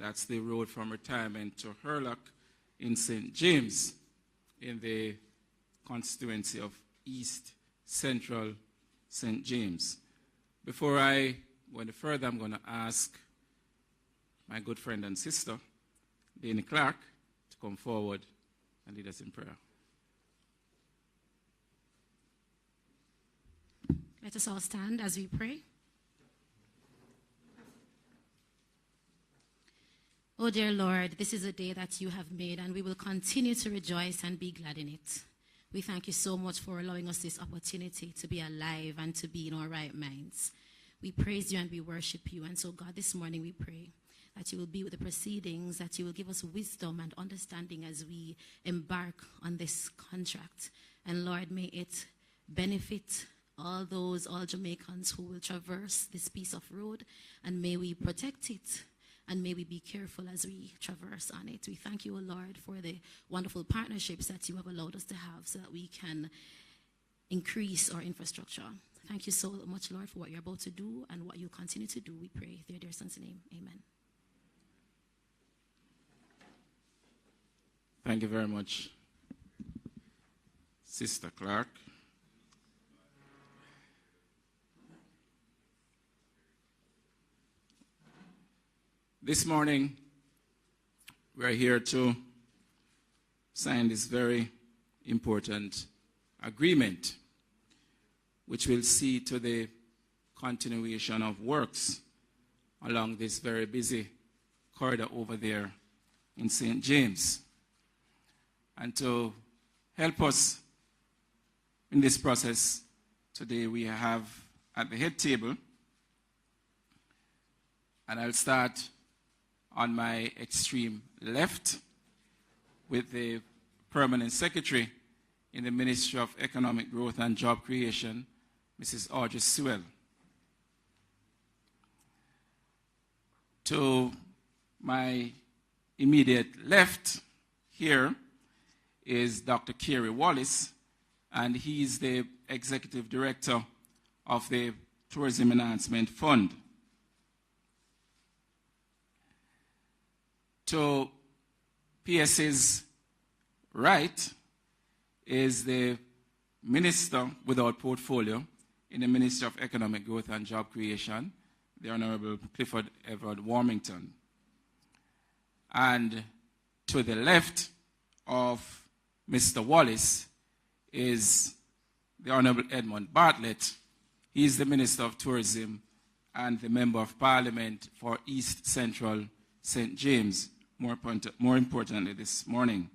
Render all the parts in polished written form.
That's the road from Retirement to Hurlock in St. James, in the constituency of East Central St. James. Before I go any further, I'm going to ask my good friend and sister, Danny Clark, to come forward and lead us in prayer. Let us all stand as we pray. Oh, dear Lord, this is a day that you have made, and we will continue to rejoice and be glad in it. We thank you so much for allowing us this opportunity to be alive and to be in our right minds. We praise you and we worship you. And so, God, this morning we pray that you will be with the proceedings, that you will give us wisdom and understanding as we embark on this contract. And Lord, may it benefit all Jamaicans who will traverse this piece of road, and may we protect it, and may we be careful as we traverse on it. We thank you, O Lord, for the wonderful partnerships that you have allowed us to have so that we can increase our infrastructure. Thank you so much, Lord, for what you're about to do and what you continue to do. We pray in your dear Son's name. Amen. Thank you very much, Sister Clark. This morning, we're here to sign this very important agreement, which will see to the continuation of works along this very busy corridor over there in St. James. And to help us in this process, today we have at the head table, and I'll start on my extreme left with the Permanent Secretary in the Ministry of Economic Growth and Job Creation, Mrs. Audrey Sewell. To my immediate left here is Dr. Kerry Wallace, and he's the Executive Director of the Tourism Enhancement Fund. To PS's right is the Minister without portfolio in the Ministry of Economic Growth and Job Creation, the Honorable Clifford Everard Warmington. And to the left of Mr. Wallace is the Honorable Edmund Bartlett. He is the Minister of Tourism and the Member of Parliament for East Central St. James, more importantly this morning.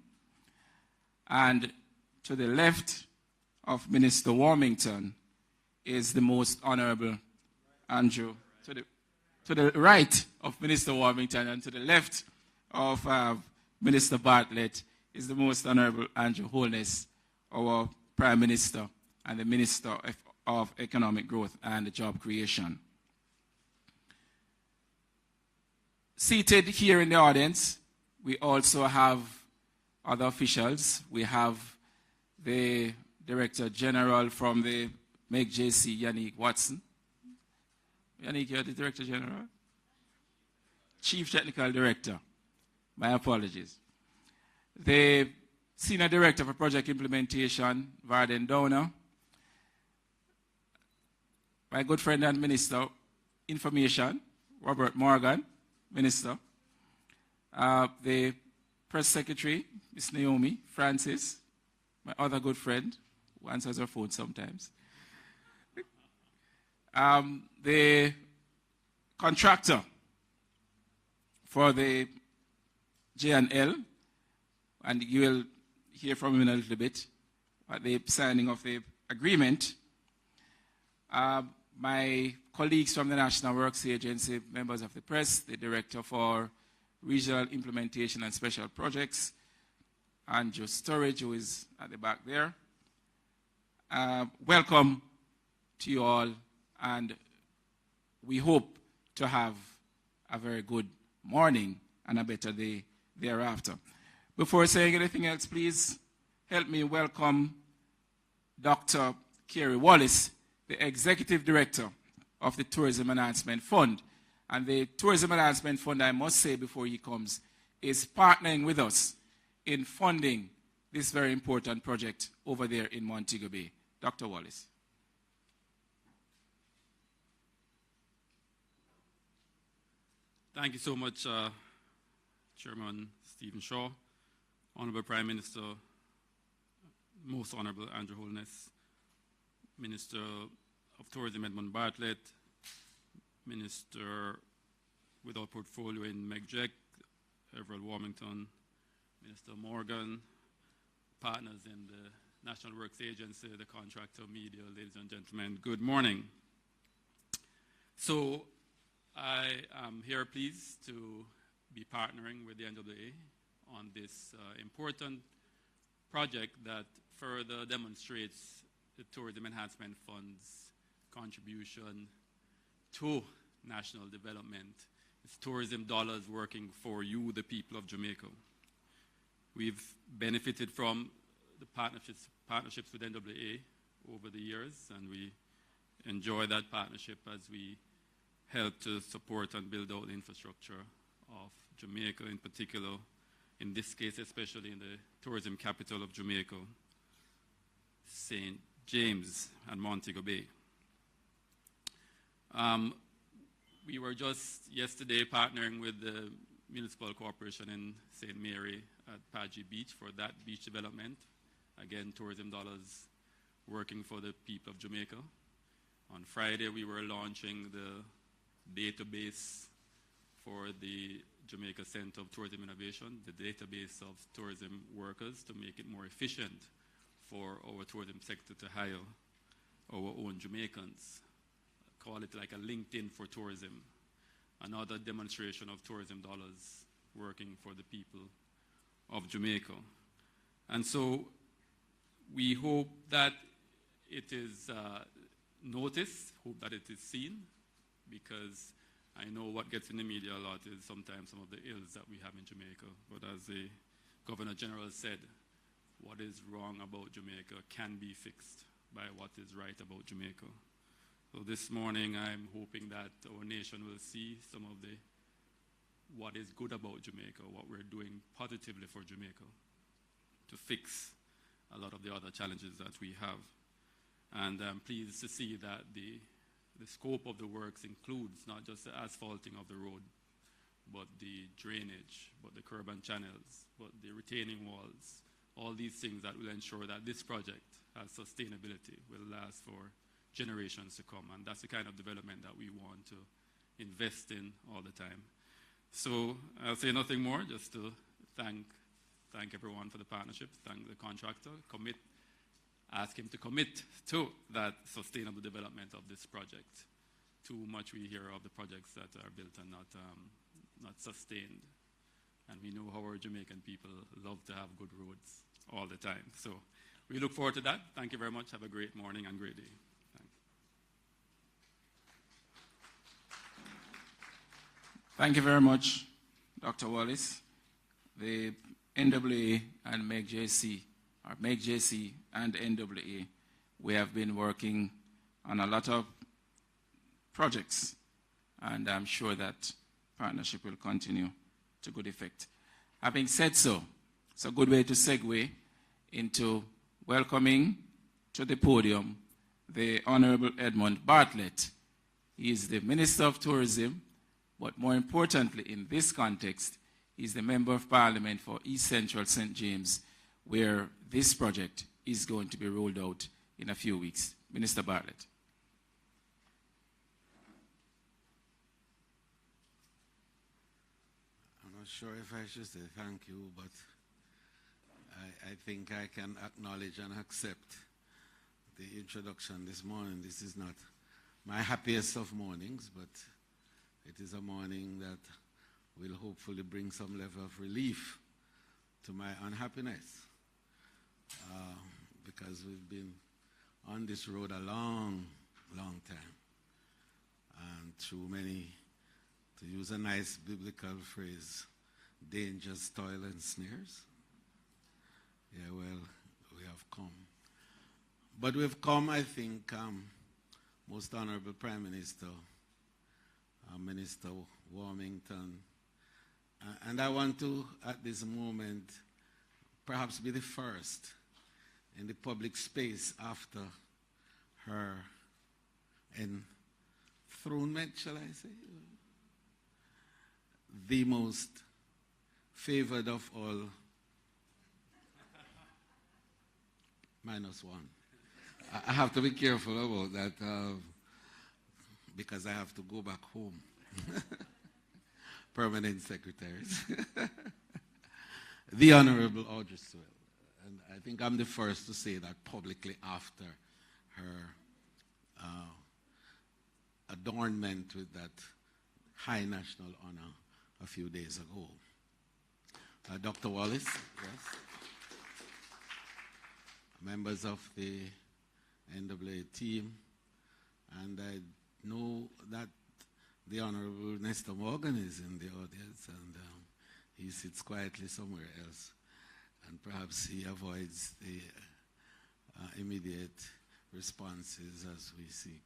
And to the left of Minister Warmington is the Most Honorable Andrew. To the right of Minister Warmington and to the left of Minister Bartlett is the Most Honorable Andrew Holness, our Prime Minister and the Minister of Economic Growth and Job Creation. Seated here in the audience, we also have other officials. We have the Director General from the MEG-JC, Yannick Watson. Yannick, you're the Director General? Chief Technical Director. My apologies. The Senior Director for Project Implementation, Varden Downer. My good friend and Minister, Information, Robert Morgan, Minister. The Press Secretary, Miss Naomi Francis, my other good friend, who answers her phone sometimes. The contractor for the J&L, and you will hear from him in a little bit, at the signing of the agreement. My colleagues from the National Works Agency, members of the press, the Director for Regional Implementation and Special Projects, Andrew Storage, who is at the back there. Welcome to you all, and we hope to have a very good morning and a better day thereafter. Before saying anything else, please help me welcome Dr. Kerry Wallace, the Executive Director of the Tourism Enhancement Fund. And the Tourism Enhancement Fund, I must say before he comes, is partnering with us in funding this very important project over there in Montego Bay. Dr. Wallace. Thank you so much, Chairman Stephen Shaw, Honorable Prime Minister, Most Honorable Andrew Holness, Minister of Tourism Edmund Bartlett, Minister with our portfolio in MEGJEC, Everett Warmington, Minister Morgan, partners in the National Works Agency, the contractor, media, ladies and gentlemen, good morning. So I am here pleased to be partnering with the NWA on this important project that further demonstrates the Tourism Enhancement Fund's contribution to national development. It's tourism dollars working for you, the people of Jamaica. We've benefited from the partnerships with NWA over the years, and we enjoy that partnership as we help to support and build out the infrastructure of Jamaica in particular, in this case especially in the tourism capital of Jamaica, St. James and Montego Bay. We were just yesterday partnering with the Municipal Corporation in St. Mary at Pagy Beach for that beach development. Again, tourism dollars working for the people of Jamaica. On Friday, we were launching the database for the Jamaica Center of Tourism Innovation, the database of tourism workers to make it more efficient for our tourism sector to hire our own Jamaicans. Call it like a LinkedIn for tourism, another demonstration of tourism dollars working for the people of Jamaica. And so we hope that it is noticed, hope that it is seen, because I know what gets in the media a lot is sometimes some of the ills that we have in Jamaica. But as the Governor General said, what is wrong about Jamaica can be fixed by what is right about Jamaica. So this morning I'm hoping that our nation will see some of what is good about Jamaica, what we're doing positively for Jamaica to fix a lot of the other challenges that we have. And I'm pleased to see that the scope of the works includes not just the asphalting of the road, but the drainage, but the curb and channels, but the retaining walls, all these things that will ensure that this project has sustainability, will last for generations to come. And that's the kind of development that we want to invest in all the time. So I'll say nothing more, just to thank everyone for the partnership, thank the contractor, ask him to commit to that sustainable development of this project. Too much we hear of the projects that are built and not sustained. And we know how our Jamaican people love to have good roads all the time. So we look forward to that. Thank you very much. Have a great morning and great day. Thanks. Thank you very much, Dr. Wallace. The NWA and MEGJC, or MEGJC and NWA, we have been working on a lot of projects, and I'm sure that partnership will continue to good effect. Having said so, it's a good way to segue into welcoming to the podium the Honorable Edmund Bartlett. He is the Minister of Tourism, but more importantly in this context, he's the Member of Parliament for East Central St. James, where this project is going to be rolled out in a few weeks. Minister Bartlett. I'm not sure if I should say thank you, but I think I can acknowledge and accept the introduction this morning. This is not my happiest of mornings, but it is a morning that will hopefully bring some level of relief to my unhappiness, because we've been on this road a long, long time, and through many, to use a nice biblical phrase, dangers, toil, and snares. Yeah, well, we have come. But we've come, I think, Most Honorable Prime Minister, Minister Warmington. And I want to, at this moment, perhaps be the first in the public space after her enthronement, shall I say? The most favored of all, -1. I have to be careful about that because I have to go back home. Permanent secretaries. The Honorable Audrey Sewell. And I think I'm the first to say that publicly after her adornment with that high national honor a few days ago. Dr. Wallace, yes. Members of the NAA team, and I know that the Honorable Nestor Morgan is in the audience, and he sits quietly somewhere else, and perhaps he avoids the immediate responses as we seek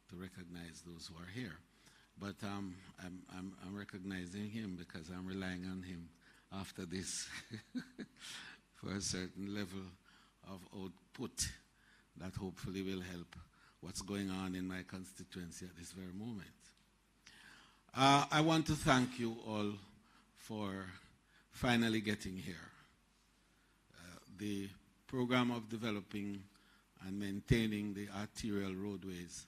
to recognize those who are here. But I'm recognizing him because I'm relying on him after this for a certain level of output that hopefully will help what's going on in my constituency at this very moment. I want to thank you all for finally getting here. The program of developing and maintaining the arterial roadways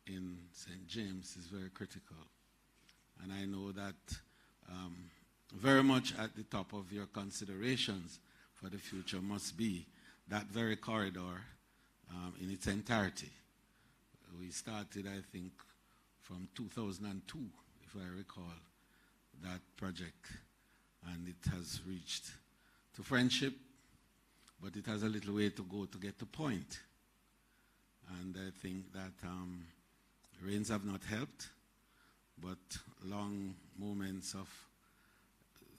in St. James is very critical. And I know that very much at the top of your considerations for the future must be that very corridor in its entirety. We started, I think, from 2002, if I recall, that project, and it has reached to friendship, but it has a little way to go to get to point. And I think that rains have not helped, but long moments of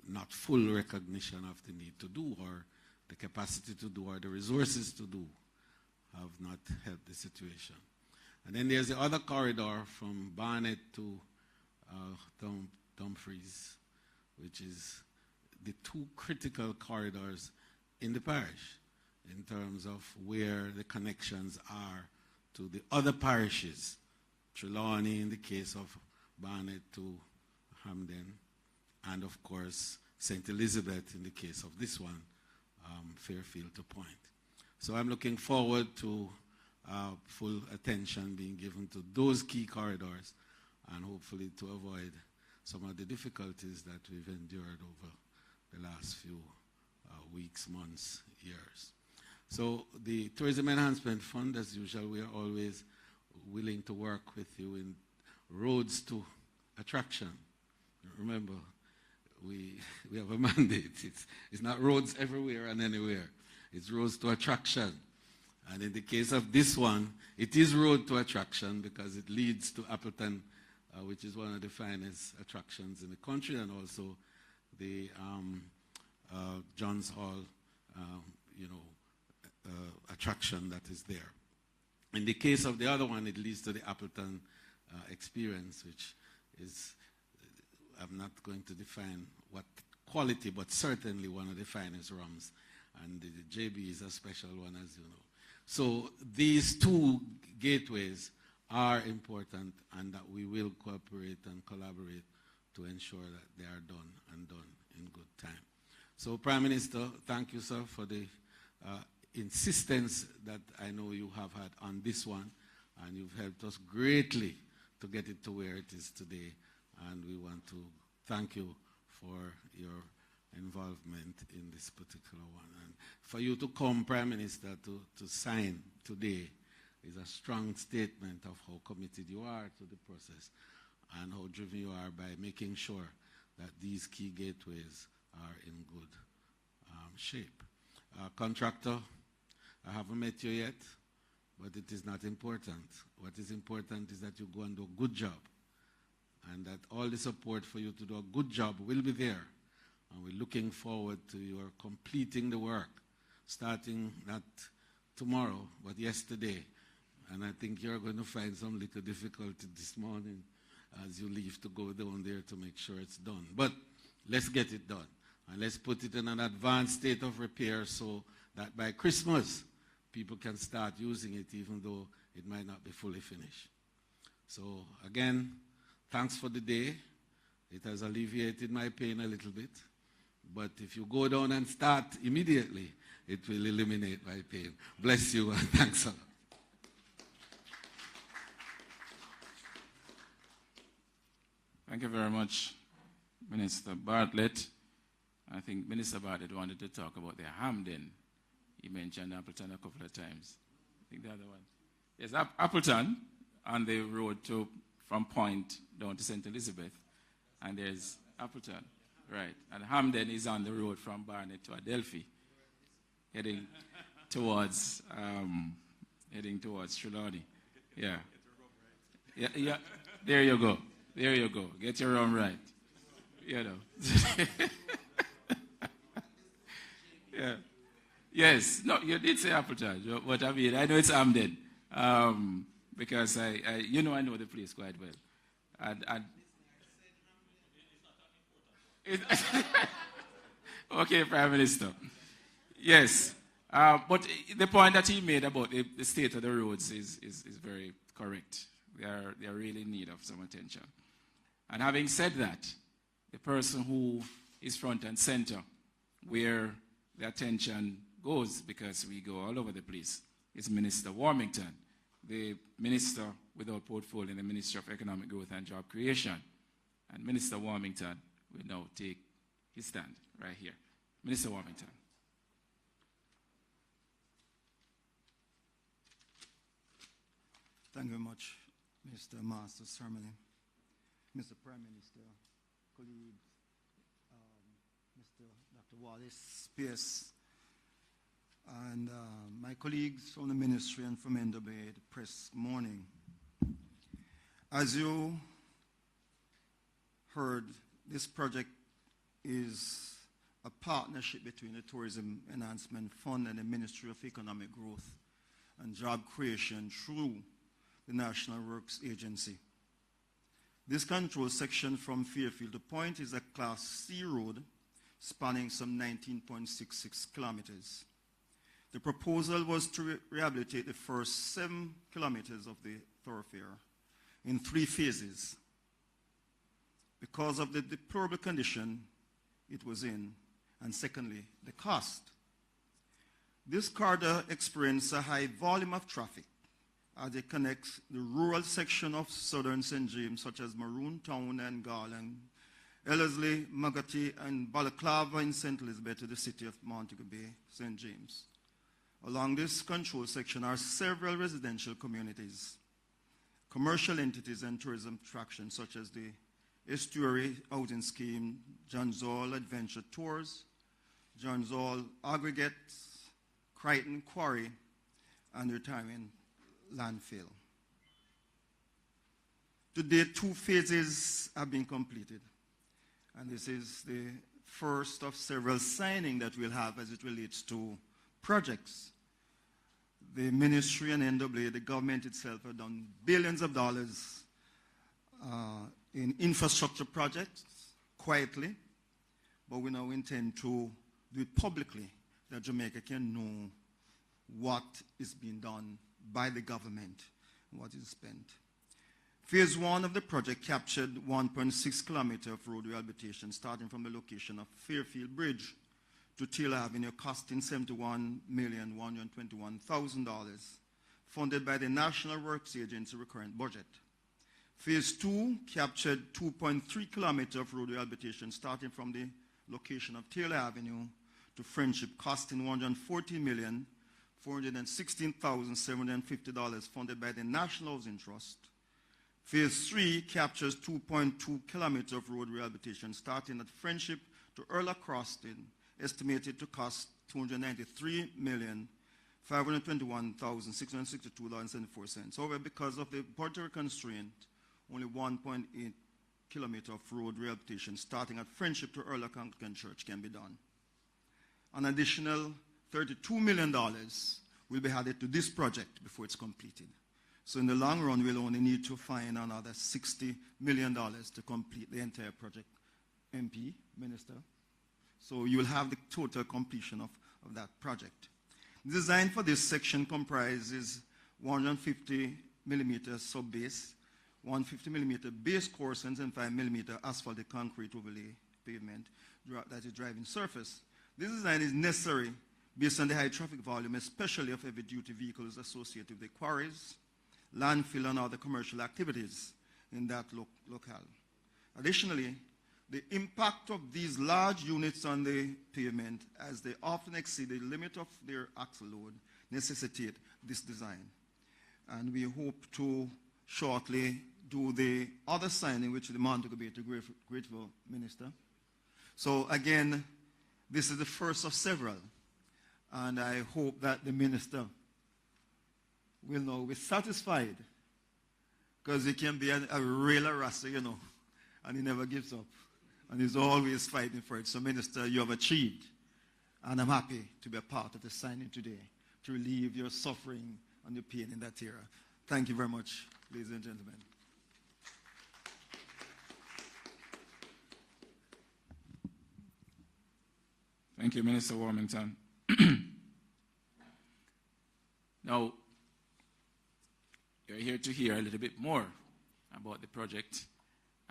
not full recognition of the need to do, or the capacity to do, or the resources to do, have not helped the situation. And then there's the other corridor from Bartlett to Dumfries, which is the two critical corridors in the parish in terms of where the connections are to the other parishes, Trelawney in the case of Bartlett to Hamden, and of course St. Elizabeth in the case of this one, Fairfield to Point. So I'm looking forward to full attention being given to those key corridors, and hopefully to avoid some of the difficulties that we've endured over the last few weeks, months, years. So the Tourism Enhancement Fund, as usual, we are always willing to work with you in roads to attraction. Remember, we have a mandate. It's not roads everywhere and anywhere. It's roads to attraction. And in the case of this one, it is road to attraction because it leads to Appleton, which is one of the finest attractions in the country, and also the Johns Hall, attraction that is there. In the case of the other one, it leads to the Appleton experience, which is, I'm not going to define what quality, but certainly one of the finest rums. And the JB is a special one, as you know. So these two gateways are important, and that we will cooperate and collaborate to ensure that they are done, and done in good time. So, Prime Minister, thank you, sir, for the insistence that I know you have had on this one, and you've helped us greatly to get it to where it is today. And we want to thank you for your involvement in this particular one. And for you to come, Prime Minister, to sign today is a strong statement of how committed you are to the process and how driven you are by making sure that these key gateways are in good shape. Contractor, I haven't met you yet, but it is not important. What is important is that you go and do a good job, and that all the support for you to do a good job will be there. And we're looking forward to your completing the work, starting not tomorrow, but yesterday. And I think you're going to find some little difficulty this morning as you leave to go down there to make sure it's done. But let's get it done. And let's put it in an advanced state of repair so that by Christmas, people can start using it even though it might not be fully finished. So again, thanks for the day. It has alleviated my pain a little bit. But if you go down and start immediately, it will eliminate my pain. Bless you and thanks a lot. Thank you very much, Minister Bartlett. I think Minister Bartlett wanted to talk about the Hamden. He mentioned Appleton a couple of times. I think the other one. Yes, Appleton on the road from Point down to St. Elizabeth. And there's Appleton, right. And Hamden is on the road from Barnet to Adelphi, heading towards Trelawney. Yeah. Yeah. There you go. There you go. Get your rum right. You know. Yeah. Yes. No, you did say Appleton. What I mean, I know it's Hamden. Because I know the place quite well. And okay, Prime Minister. Yes. But the point that he made about the state of the roads is very correct. They are really in need of some attention. And having said that, the person who is front and center where the attention goes, because we go all over the place, is Minister Warmington, the minister without portfolio in the Ministry of Economic Growth and Job Creation. And Minister Warmington will now take his stand right here. Minister Warmington. Thank you very much, Mr. Master Ceremony, Mr. Prime Minister, colleagues, Mr. Dr. Wallace, PS, and my colleagues from the ministry and from NWA, the press morning. As you heard, this project is a partnership between the Tourism Enhancement Fund and the Ministry of Economic Growth and Job Creation through the National Works Agency. This control section from Fairfield to Point is a Class C road spanning some 19.66 kilometers. The proposal was to rehabilitate the first 7 kilometers of the thoroughfare in 3 phases because of the deplorable condition it was in, and secondly, the cost. This corridor experienced a high volume of traffic as it connects the rural section of southern St. James, such as Maroon Town and Garland, Ellerslie, Magotty, and Balaclava in St. Elizabeth to the city of Montego Bay, St. James. Along this control section are several residential communities, commercial entities, and tourism attractions such as the Estuary Housing Scheme, John's Hall Adventure Tours, John's Hall Aggregates, Crichton Quarry, and the retirement landfill. To date, 2 phases have been completed, and this is the first of several signings that we'll have as it relates to projects. The ministry and NWA, the government itself, have done billions of dollars in infrastructure projects quietly, but we now intend to do it publicly, that Jamaica can know what is being done by the government and what is spent. Phase 1 of the project captured 1.6 kilometers of road rehabilitation, starting from the location of Fairfield Bridge to Taylor Avenue, costing $71,121,000, funded by the National Works Agency recurrent budget. Phase 2 captured 2.3 kilometers of road rehabilitation, starting from the location of Taylor Avenue to Friendship, costing $140,416,750, funded by the National Housing Trust. Phase 3 captures 2.2 kilometers of road rehabilitation, starting at Friendship to Earla Crossing, estimated to cost $293,521,662.74. However, because of the budgetary constraint, only 1.8 kilometers of road rehabilitation starting at Friendship to Earla Anglican Church can be done. An additional $32 million will be added to this project before it's completed. So in the long run, we'll only need to find another $60 million to complete the entire project. MP, Minister. So you'll have the total completion of that project. The design for this section comprises 150 millimeter sub-base, 150 millimeter base course, and 75 millimeter asphalted concrete overlay pavement that is driving surface. This design is necessary based on the high traffic volume, especially of heavy-duty vehicles associated with the quarries, landfill, and other commercial activities in that locale. Additionally, the impact of these large units on the pavement, as they often exceed the limit of their axle load, necessitate this design. And we hope to shortly do the other signing, which is the Montego Bay to Grateful Minister. So again, this is the first of several. And I hope that the minister will now be satisfied, because he can be a real harasser, you know, and he never gives up. And he's always fighting for it. So, Minister, you have achieved. And I'm happy to be a part of the signing today to relieve your suffering and your pain in that era. Thank you very much, ladies and gentlemen. Thank you, Minister Warmington. Now, you're here to hear a little bit more about the project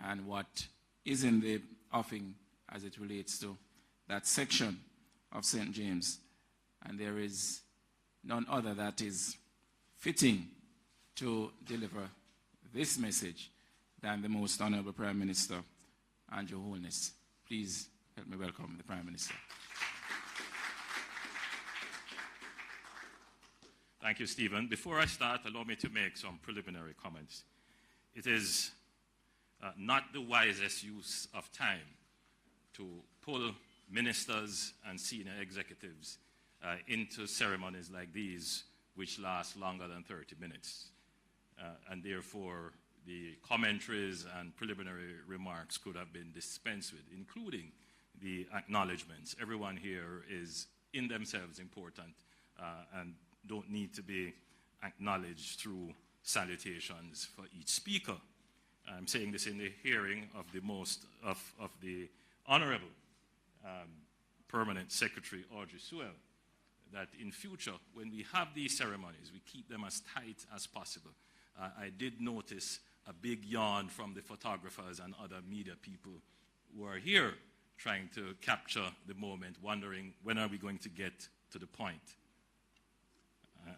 and what is in the offing as it relates to that section of St. James. And there is none other that is fitting to deliver this message than the Most Honorable Prime Minister and Your Holiness. Please help me welcome the Prime Minister. Thank you, Stephen. Before I start, allow me to make some preliminary comments. It is not the wisest use of time to pull ministers and senior executives into ceremonies like these, which last longer than 30 minutes. And therefore, the commentaries and preliminary remarks could have been dispensed with, including the acknowledgements. Everyone here is in themselves important and don't need to be acknowledged through salutations for each speaker. I'm saying this in the hearing of the Honorable Permanent Secretary Audrey Sewell, that in future, when we have these ceremonies, we keep them as tight as possible. I did notice a big yawn from the photographers and other media people who are here trying to capture the moment, wondering when are we going to get to the point.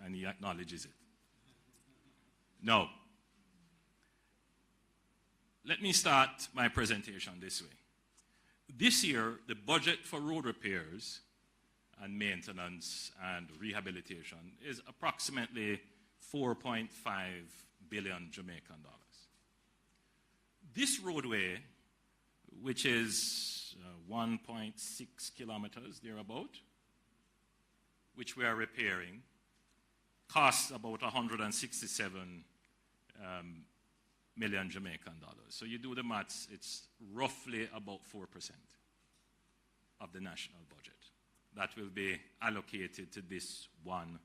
And he acknowledges it. Now, let me start my presentation this way. This year, the budget for road repairs and maintenance and rehabilitation is approximately 4.5 billion Jamaican dollars. This roadway, which is 1.6 kilometers thereabout, which we are repairing, costs about 167 million Jamaican dollars. So you do the maths, it's roughly about 4% of the national budget that will be allocated to this one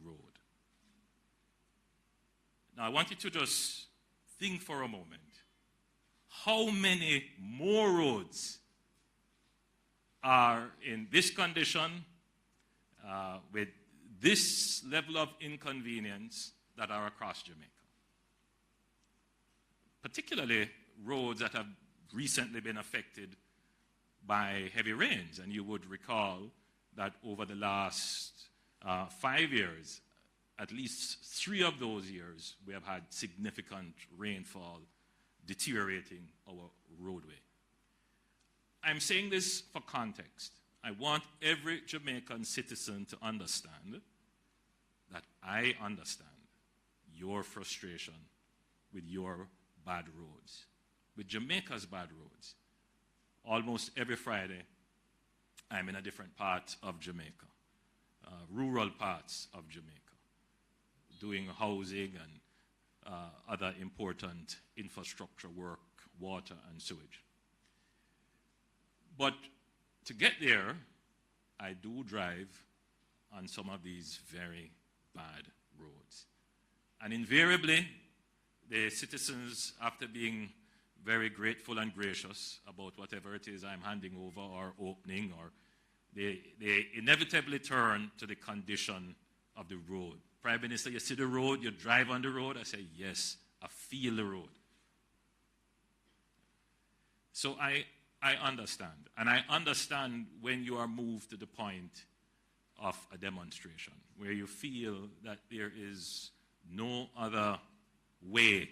road. Now I want you to just think for a moment, how many more roads are in this condition with this level of inconvenience that are across Jamaica? Particularly roads that have recently been affected by heavy rains. And you would recall that over the last 5 years, at least 3 of those years, we have had significant rainfall deteriorating our roadway. I'm saying this for context. I want every Jamaican citizen to understand that I understand your frustration with your bad roads, with Jamaica's bad roads. Almost every Friday, I'm in a different part of Jamaica, rural parts of Jamaica, doing housing and other important infrastructure work, water and sewage. But to get there, I do drive on some of these very bad roads. And invariably, the citizens, after being very grateful and gracious about whatever it is I'm handing over or opening, or they inevitably turn to the condition of the road. Prime Minister, you see the road, you drive on the road? I say, yes, I feel the road. So I understand. And I understand when you are moved to the point of a demonstration, where you feel that there is no other way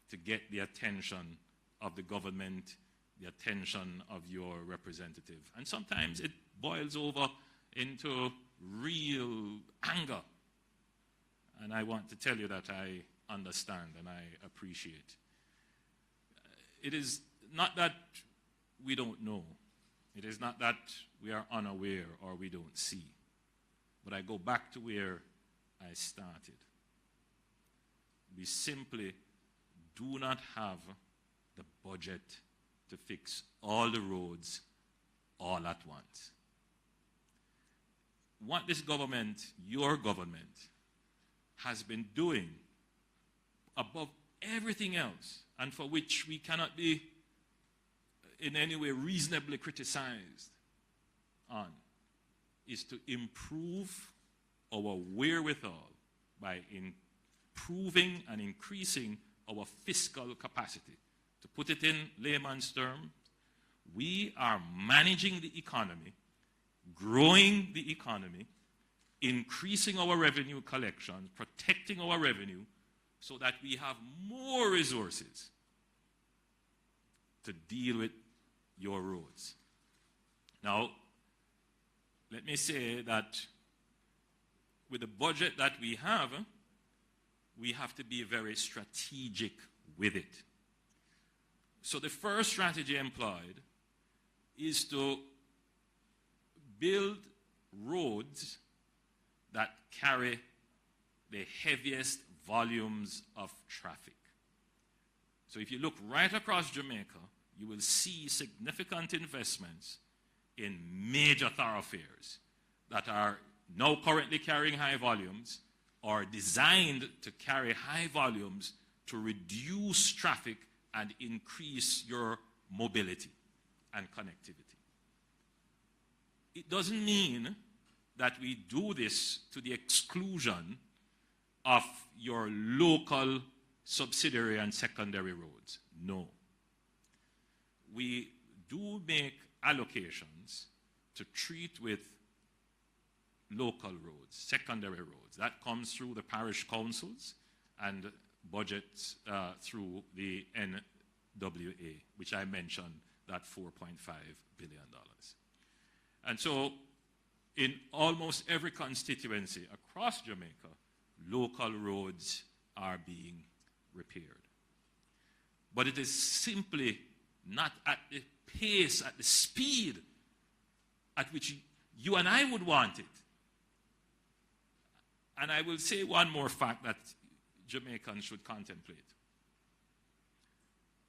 to get the attention of the government, the attention of your representative. And sometimes it boils over into real anger. And I want to tell you that I understand and I appreciate. It is not that we don't know. It is not that we are unaware or we don't see. But I go back to where I started. We simply do not have the budget to fix all the roads all at once. What this government, your government, has been doing above everything else, and for which we cannot be in any way reasonably criticized on, is to improve our wherewithal by improving and increasing our fiscal capacity. To put it in layman's terms, we are managing the economy, growing the economy, increasing our revenue collection, protecting our revenue, so that we have more resources to deal with your roads. Now, let me say that with the budget that we have to be very strategic with it. So the first strategy employed is to build roads that carry the heaviest volumes of traffic. So if you look right across Jamaica, you will see significant investments in major thoroughfares that are now currently carrying high volumes or designed to carry high volumes to reduce traffic and increase your mobility and connectivity. It doesn't mean that we do this to the exclusion of your local subsidiary and secondary roads. No. We do make allocations to treat with local roads, secondary roads. That comes through the parish councils and budgets through the NWA, which I mentioned, that $4.5 billion. And so in almost every constituency across Jamaica, local roads are being repaired. But it is simply not at the pace, at the speed at which you and I would want it. And I will say one more fact that Jamaicans should contemplate.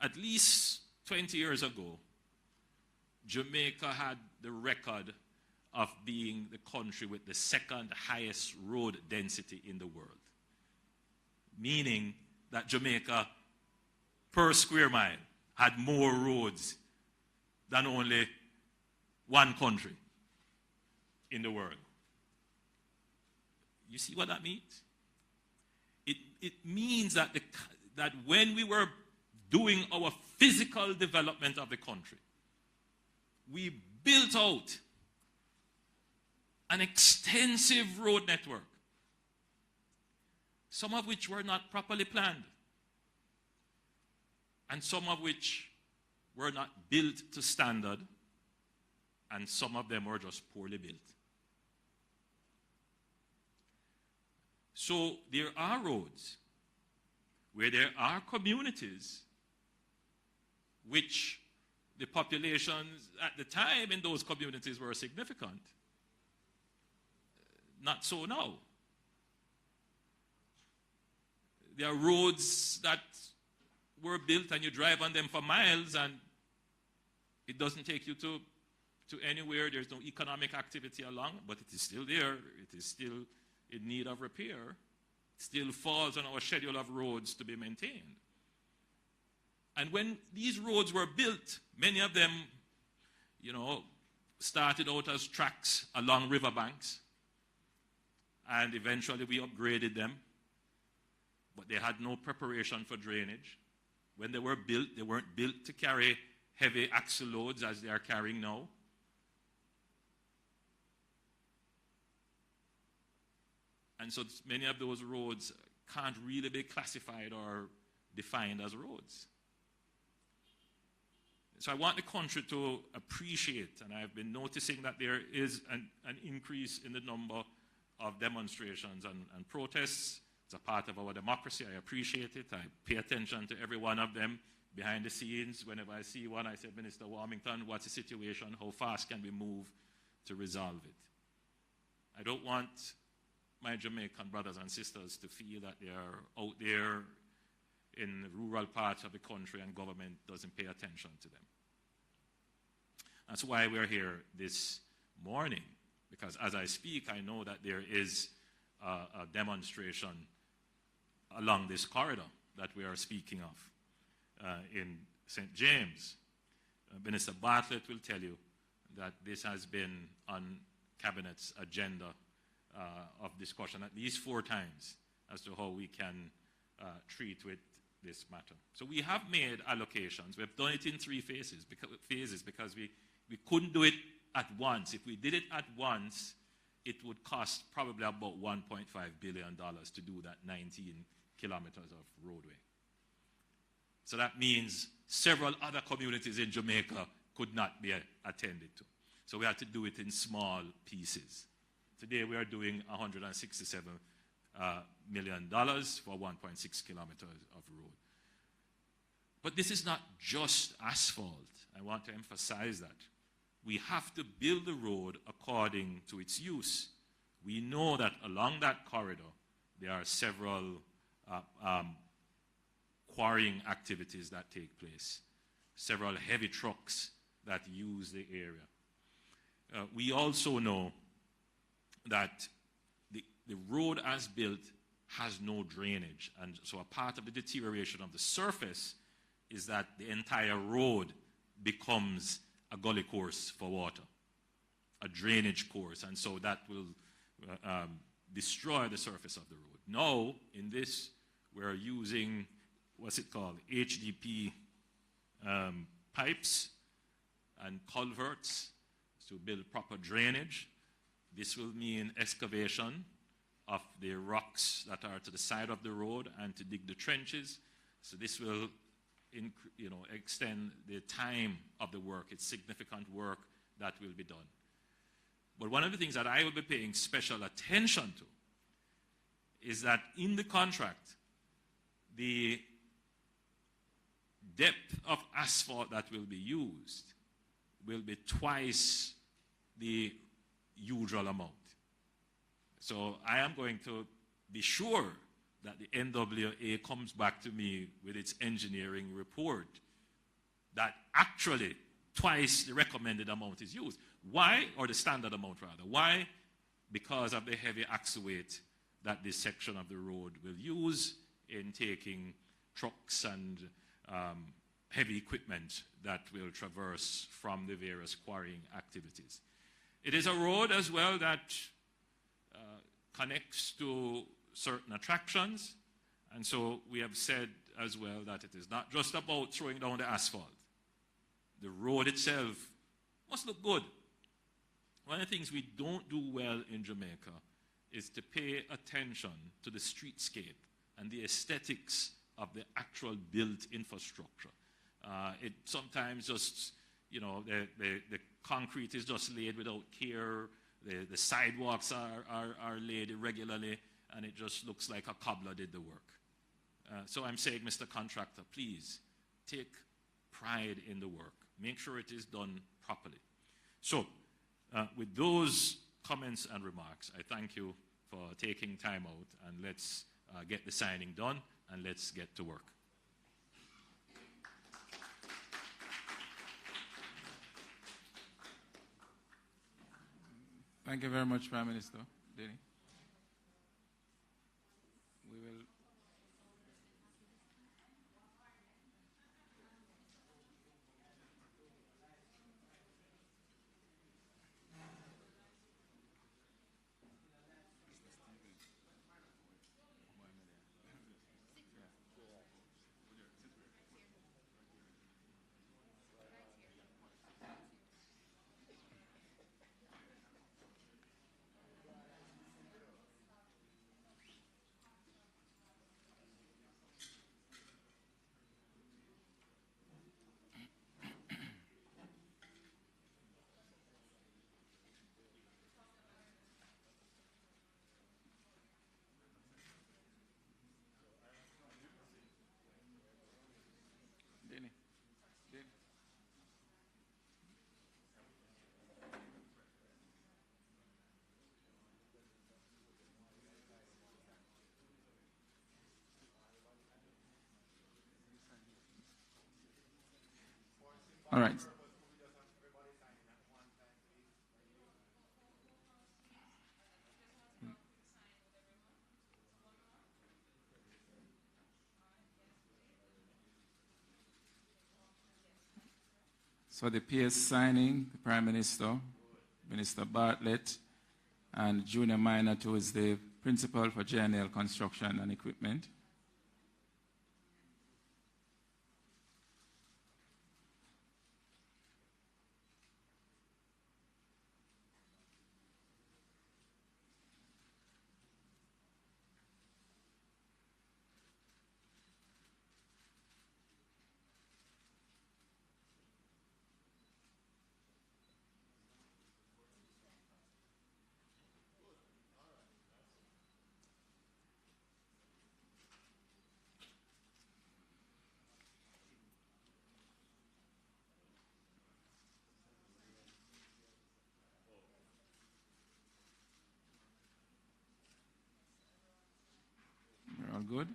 At least 20 years ago, Jamaica had the record of being the country with the second highest road density in the world. Meaning that Jamaica, per square mile, had more roads than only one country in the world. You see what that means? It means that, that when we were doing our physical development of the country, we built out an extensive road network, some of which were not properly planned, and some of which were not built to standard, and some of them were just poorly built. So there are roads where there are communities which the populations at the time in those communities were significant. Not so now. There are roads that were built and you drive on them for miles and it doesn't take you to anywhere. There's no economic activity along, but it is still there. It is still in need of repair. still falls on our schedule of roads to be maintained. And when these roads were built, many of them, started out as tracks along riverbanks, and eventually we upgraded them, but they had no preparation for drainage. When they were built, they weren't built to carry heavy axle loads as they are carrying now. And so many of those roads can't really be classified or defined as roads. So I want the country to appreciate, and I've been noticing that there is an increase in the number of demonstrations and protests. It's a part of our democracy. I appreciate it. I pay attention to every one of them behind the scenes. Whenever I see one, I say, Minister Warmington, what's the situation? How fast can we move to resolve it? I don't want my Jamaican brothers and sisters to feel that they are out there in rural parts of the country and government doesn't pay attention to them. That's why we're here this morning, because as I speak, I know that there is a demonstration along this corridor that we are speaking of in St. James. Minister Bartlett will tell you that this has been on Cabinet's agenda of discussion at least 4 times as to how we can treat with this matter. So we have made allocations. We've done it in 3 phases because we couldn't do it at once. If we did it at once, it would cost probably about $1.5 billion to do that 19 kilometers of roadway. So that means several other communities in Jamaica could not be attended to. So we had to do it in small pieces. Today we are doing $167 million for 1.6 kilometers of road. But this is not just asphalt. I want to emphasize that. We have to build the road according to its use. We know that along that corridor there are several quarrying activities that take place, several heavy trucks that use the area. We also know that the road as built has no drainage, and so a part of the deterioration of the surface is that the entire road becomes a gully course for water, a drainage course, and so that will destroy the surface of the road. Now, in this, we're using, what's it called, HDP pipes and culverts to build proper drainage. This will mean excavation of the rocks that are to the side of the road and to dig the trenches. So this will extend the time of the work. It's significant work that will be done. But one of the things that I will be paying special attention to is that in the contract, the depth of asphalt that will be used will be twice the usual amount. So I am going to be sure that the NWA comes back to me with its engineering report that actually twice the recommended amount is used. Why? Or the standard amount rather. Why? Because of the heavy axle weight that this section of the road will use in taking trucks and heavy equipment that will traverse from the various quarrying activities. It is a road as well that connects to certain attractions, and so we have said as well that it is not just about throwing down the asphalt. The road itself must look good. One of the things we don't do well in Jamaica is to pay attention to the streetscape and the aesthetics of the actual built infrastructure. It sometimes just, the concrete is just laid without care. The sidewalks are laid irregularly, and it just looks like a cobbler did the work. So I'm saying, Mr. Contractor, please take pride in the work. Make sure it is done properly. So with those comments and remarks, I thank you for taking time out, and let's get the signing done, and let's get to work. Thank you very much, Prime Minister Denny. All right. So the peers signing, the Prime Minister, Minister Bartlett, and Junior Minor, who is the Principal for JNL Construction and Equipment. We're all good?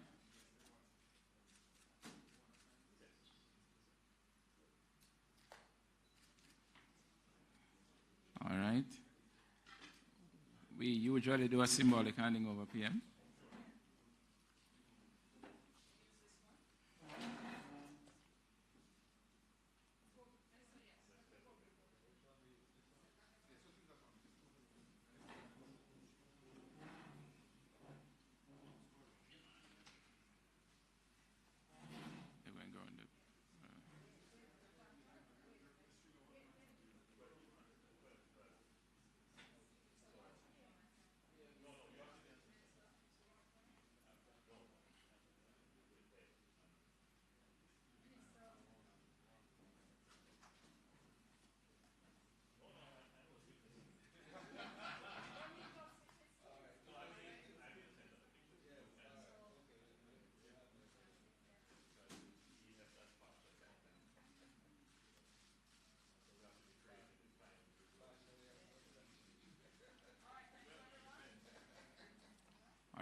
All right. We usually do a symbolic handing over, PM.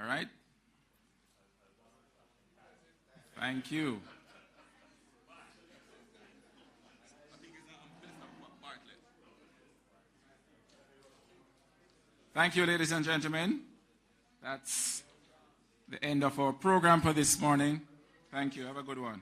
All right. Thank you. Thank you, ladies and gentlemen. That's the end of our program for this morning. Thank you. Have a good one.